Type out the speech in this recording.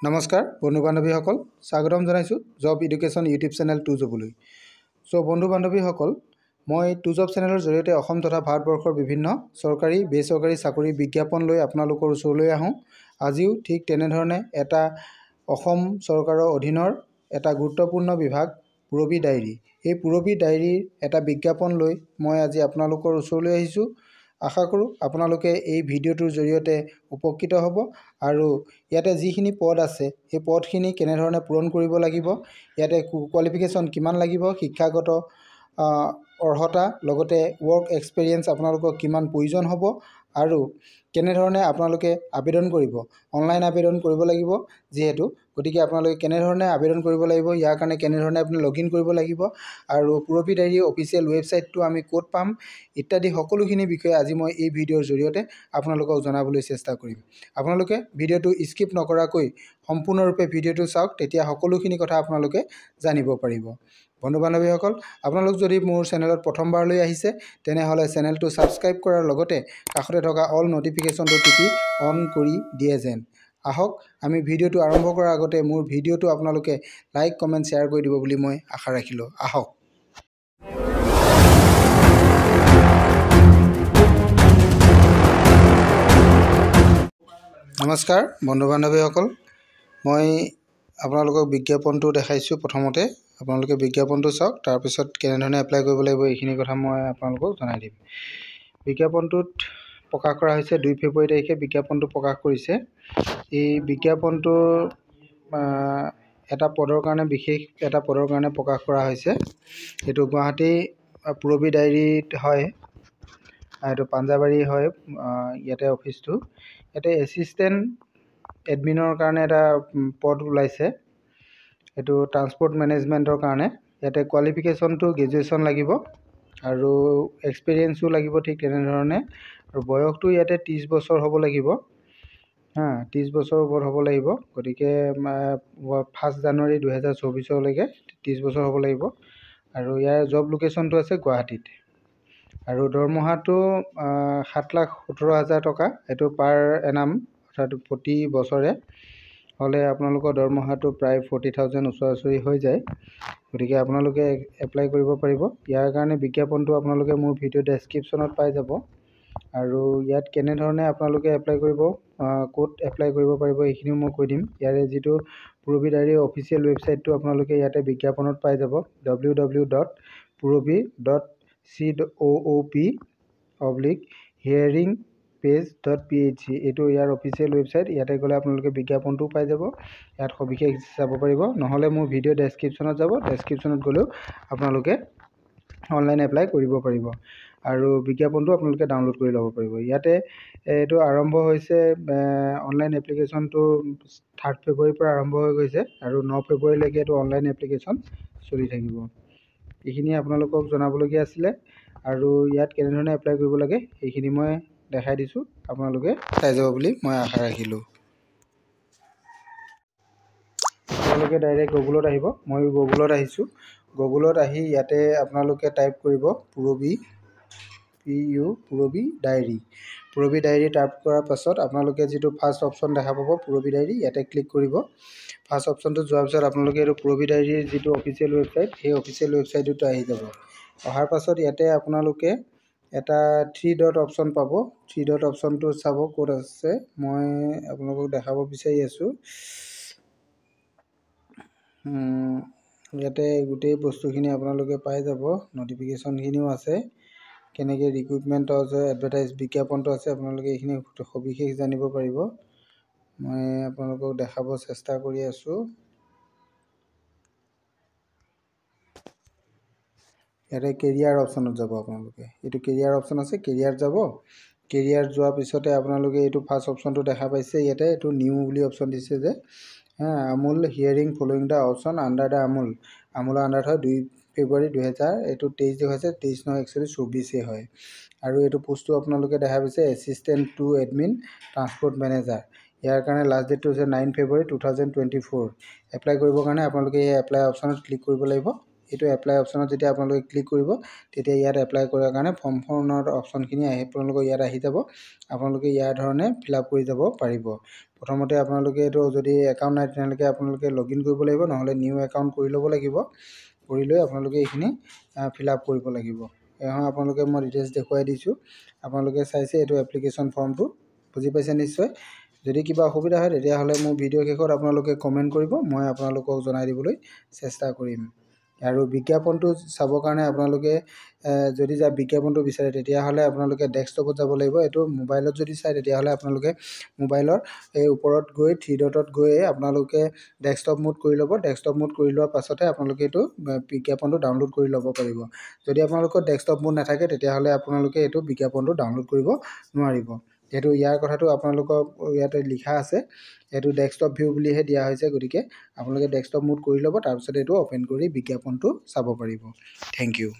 নমস্কাৰ বন্ধু বান্ধৱীসকল স্বাগতম জনাইছোঁ Job Education YouTube channel to জবলৈ। বন্ধু বান্ধৱীসকল, মই টু জব চেনেলৰ জৰিয়তে অসম তথা ভাৰতবৰ্ষৰ বিভিন্ন চৰকাৰী বেচৰকাৰী চাকৰি বিজ্ঞাপন লৈ আপোনালোকৰ ওচৰলৈ আহোঁ। আজিও ঠিক তেনেধৰণে এটা অসম চৰকাৰৰ অধীনৰ এটা গুৰুত্বপূৰ্ণ বিভাগ পুৰবী ডায়েৰী, এই পুৰবী ডায়েৰীৰ এটা বিজ্ঞাপন লৈ মই আজি আপোনালোকৰ ওচৰলৈ আহিছোঁ। আশা কৰোঁ আপোনালোকে এই ভিডিঅ'টোৰ জৰিয়তে উপকৃত হ'ব আৰু ইয়াতে যিখিনি পদ আছে সেই পদখিনি কেনেধৰণে পূৰণ কৰিব লাগিব, ইয়াতে কোৱালিফিকেশ্যন কিমান লাগিব, শিক্ষাগত অৰ্হতা লগতে ৱৰ্ক এক্সপেৰিয়েঞ্চ আপোনালোকক কিমান প্ৰয়োজন হ'ব আৰু কেনেধৰণে আপোনালোকে আবেদন কৰিব, অনলাইন আবেদন কৰিব লাগিব যিহেতু, গতিকে আপোনালোকে কেনেধৰণে আবেদন কৰিব লাগিব, ইয়াৰ কাৰণে কেনেধৰণে আপুনি লগ ইন কৰিব লাগিব আৰু পুৰবী ডায়েৰীৰ অফিচিয়েল ৱেবছাইটটো আমি ক'ত পাম ইত্যাদি সকলোখিনি বিষয়ে আজি মই এই ভিডিঅ'ৰ জৰিয়তে আপোনালোকক জনাবলৈ চেষ্টা কৰিম। আপোনালোকে ভিডিঅ'টো স্কিপ নকৰাকৈ সম্পূৰ্ণৰূপে ভিডিঅ'টো চাওক, তেতিয়া সকলোখিনি কথা আপোনালোকে জানিব পাৰিব। বন্ধু বান্ধৱীসকল, আপোনালোক যদি মোৰ চেনেলত প্ৰথমবাৰলৈ আহিছে তেনেহ'লে চেনেলটো ছাবস্ক্ৰাইব কৰাৰ লগতে কাষতে থকা অল নটিফিকেশ্যনটো টিপি অন কৰি দিয়ে যেন। আহক আমি ভিডিঅ'টো আৰম্ভ কৰাৰ আগতে মোৰ ভিডিঅ'টো আপোনালোকে লাইক কমেণ্ট শ্বেয়াৰ কৰি দিব বুলি মই আশা ৰাখিলোঁ। আহক। নমস্কাৰ বন্ধু বান্ধৱীসকল, মই আপোনালোকক বিজ্ঞাপনটো দেখাইছোঁ। প্ৰথমতে আপোনালোকে বিজ্ঞাপনটো চাওক, তাৰপিছত কেনেধৰণে এপ্লাই কৰিব লাগিব এইখিনি কথা মই আপোনালোকক জনাই দিম। বিজ্ঞাপনটোত প্ৰকাশ কৰা হৈছে 2 ফেব্ৰুৱাৰী তাৰিখে বিজ্ঞাপনটো প্ৰকাশ কৰিছে। এই বিজ্ঞাপনটো এটা পদৰ কাৰণে, বিশেষ এটা পদৰ কাৰণে প্ৰকাশ কৰা হৈছে। এইটো গুৱাহাটী পুৰবী ডায়েৰীত হয়, এইটো পাঞ্জাবাৰী হয় ইয়াতে অফিচটো। ইয়াতে এছিষ্টেণ্ট এডমিনৰ কাৰণে এটা পদ ওলাইছে, এইটো ট্ৰান্সপৰ্ট মেনেজমেণ্টৰ কাৰণে। ইয়াতে কোৱালিফিকেশ্যনটো গ্ৰেজুৱেশ্যন লাগিব আৰু এক্সপিৰিয়েঞ্চো লাগিব ঠিক তেনেধৰণে, আৰু বয়সটো ইয়াতে 30 বছৰ হ'ব লাগিব। 30 বছৰৰ ওপৰত হ'ব লাগিব, গতিকে 1 জানুৱাৰী 2024লৈকে 30 বছৰ হ'ব লাগিব। আৰু ইয়াৰ জব লোকেশ্যনটো আছে গুৱাহাটীত। আৰু দৰমহাটো 7,17,000 টকা, এইটো পাৰ এনাম, অৰ্থাৎ প্ৰতি বছৰে হ'লে আপোনালোকৰ দৰমহাটো প্ৰায় 40,000 ওচৰা-ওচৰি হৈ যায়। গতিকে আপোনালোকে এপ্লাই কৰিব পাৰিব। ইয়াৰ কাৰণে বিজ্ঞাপনটো আপোনালোকে মোৰ ভিডিঅ' ডেছক্ৰিপশ্যনত পাই যাব। আৰু ইয়াত কেনেধৰণে আপোনালোকে এপ্লাই কৰিব, ক'ত এপ্লাই কৰিব পাৰিব এইখিনিও মই কৈ দিম। ইয়াৰে যিটো পুৰবী ডায়েৰীৰ অফিচিয়েল ৱেবছাইটটো আপোনালোকে ইয়াতে বিজ্ঞাপনত পাই যাব, www.purobi.coop/hearingpage.phc, এইটো ইয়াৰ অফিচিয়েল ৱেবছাইট। ইয়াতে গ'লে আপোনালোকে বিজ্ঞাপনটোও পাই যাব, ইয়াত সবিশেষ চাব পাৰিব। নহ'লে মোৰ ভিডিঅ' ডেছক্ৰিপশ্যনত যাব, ডেছক্ৰিপশ্যনত গ'লেও আপোনালোকে অনলাইন এপ্লাই কৰিব পাৰিব আৰু বিজ্ঞাপনটো আপোনালোকে ডাউনলোড কৰি ল'ব পাৰিব। ইয়াতে এইটো আৰম্ভ হৈছে, অনলাইন এপ্লিকেশ্যনটো 3 ফেব্ৰুৱাৰীৰ পৰা আৰম্ভ হৈ গৈছে আৰু 9 ফেব্ৰুৱাৰীলৈকে এইটো অনলাইন এপ্লিকেশ্যন চলি থাকিব। এইখিনি আপোনালোকক জনাবলগীয়া আছিলে আৰু ইয়াত কেনেধৰণে এপ্লাই কৰিব লাগে সেইখিনি মই দেখাই দিছোঁ, আপোনালোকে চাই যাব বুলি মই আশা ৰাখিলোঁ। আপোনালোকে ডাইৰেক্ট গুগলত আহিব, মই গুগলত আহিছোঁ। গুগলত আহি ইয়াতে আপোনালোকে টাইপ কৰিব Purabi diary. Purabi diary type কৰাৰ পাছত আপোনালোকে যিটো ফাৰ্ষ্ট অপশ্যন দেখা পাব পুৰবী ডায়েৰী, ইয়াতে ক্লিক কৰিব। ফাৰ্ষ্ট অপশ্যনটো যোৱাৰ পিছত আপোনালোকে এইটো পুৰবী ডায়েৰীৰ যিটো অফিচিয়েল ৱেবছাইট, সেই অফিচিয়েল ৱেবছাইটটো আহি যাব। অহাৰ পাছত ইয়াতে আপোনালোকে এটা 3 ডট অপশ্যন পাব। 3 ডট অপশ্যনটো চাব ক'ত আছে, মই আপোনালোকক দেখাব বিচাৰি আছোঁ। ইয়াতে গোটেই বস্তুখিনি আপোনালোকে পাই যাব, নটিফিকেশ্যনখিনিও আছে, কেনেকৈ ৰিক্ৰুইটমেণ্ট আছে, এডভাৰটাইজ বিজ্ঞাপনটো আছে, আপোনালোকে এইখিনি সবিশেষ জানিব পাৰিব। মই আপোনালোকক দেখাব চেষ্টা কৰি আছোঁ। ইয়াতে কেৰিয়াৰ অপশ্যনত যাব আপোনালোকে, এইটো কেৰিয়াৰ অপশ্যন আছে, কেৰিয়াৰ যাব। কেৰিয়াৰ যোৱাৰ পিছতে আপোনালোকে এইটো ফাৰ্ষ্ট অপশ্যনটো দেখা পাইছে, ইয়াতে এইটো নিউ বুলি অপশ্যন দিছে যে Amul hiring following the option under the আমুলৰ আণ্ডাৰত হয় 2 ফেব্ৰুৱাৰী 2000, এইটো 23 দেখুৱাইছে, 23 নহয় একচুৱেলি 24 হয়। আৰু এইটো পোষ্টটো আপোনালোকে দেখা পাইছে assistant to admin transport manager. ইয়াৰ কাৰণে লাষ্ট ডেটটো হৈছে 9 ফেব্ৰুৱাৰী 2024। এপ্লাই কৰিবৰ কাৰণে আপোনালোকে এই এপ্লাই অপশ্যনত ক্লিক কৰিব লাগিব। এইটো এপ্লাই অপশ্যনত যেতিয়া আপোনালোকে ক্লিক কৰিব তেতিয়া ইয়াত এপ্লাই কৰাৰ কাৰণে ফৰ্মখনৰ অপশ্যনখিনি আপোনালোকৰ ইয়াত আহি যাব আপোনালোকে ইয়াৰ ধৰণে ফিল আপ কৰি যাব পাৰিব প্ৰথমতে আপোনালোকে এইটো যদি একাউণ্ট নাই তেনেহ'লে আপোনালোকে লগইন কৰিব লাগিব নহ'লে নিউ একাউণ্ট কৰি ল'ব লাগিব কৰি লৈ আপোনালোকে এইখিনি ফিল আপ কৰিব লাগিব এখন আপোনালোকে মই ডিটেইলছ দেখুৱাই দিছোঁ আপোনালোকে চাইছে এইটো এপ্লিকেশ্যন ফৰ্মটো বুজি পাইছে নিশ্চয় যদি কিবা অসুবিধা হয় তেতিয়াহ'লে মোৰ ভিডিঅ' শেষত আপোনালোকে কমেণ্ট কৰিব মই আপোনালোকক জনাই দিবলৈ চেষ্টা কৰিম আৰু বিজ্ঞাপনটো চাবৰ কাৰণে আপোনালোকে যদি বিজ্ঞাপনটো বিচাৰে তেতিয়াহ'লে আপোনালোকে ডেস্কটপত যাব লাগিব এইটো মোবাইলত যদি চাই তেতিয়াহ'লে আপোনালোকে মোবাইলৰ এই ওপৰত গৈ 3 ডটত গৈ আপোনালোকে ডেস্কটপ মোড কৰি ল'ব ডেস্কটপ মোড কৰি লোৱাৰ পাছতে আপোনালোকে এইটো বিজ্ঞাপনটো ডাউনলোড কৰি ল'ব পাৰিব যদি আপোনালোকৰ ডেস্কটপ মোড নাথাকে তেতিয়াহ'লে আপোনালোকে এইটো বিজ্ঞাপনটো ডাউনলোড কৰিব নোৱাৰিব যেহেতু ইয়াৰ কথাটো আপোনালোকক ইয়াতে লিখা আছে এইটো ডেস্কটপ ভিউ বুলিহে দিয়া হৈছে গতিকে আপোনালোকে ডেস্কটপ মোড কৰি ল'ব তাৰপিছত এইটো অপেন কৰি বিজ্ঞাপনটো চাব পাৰিব থেংক ইউ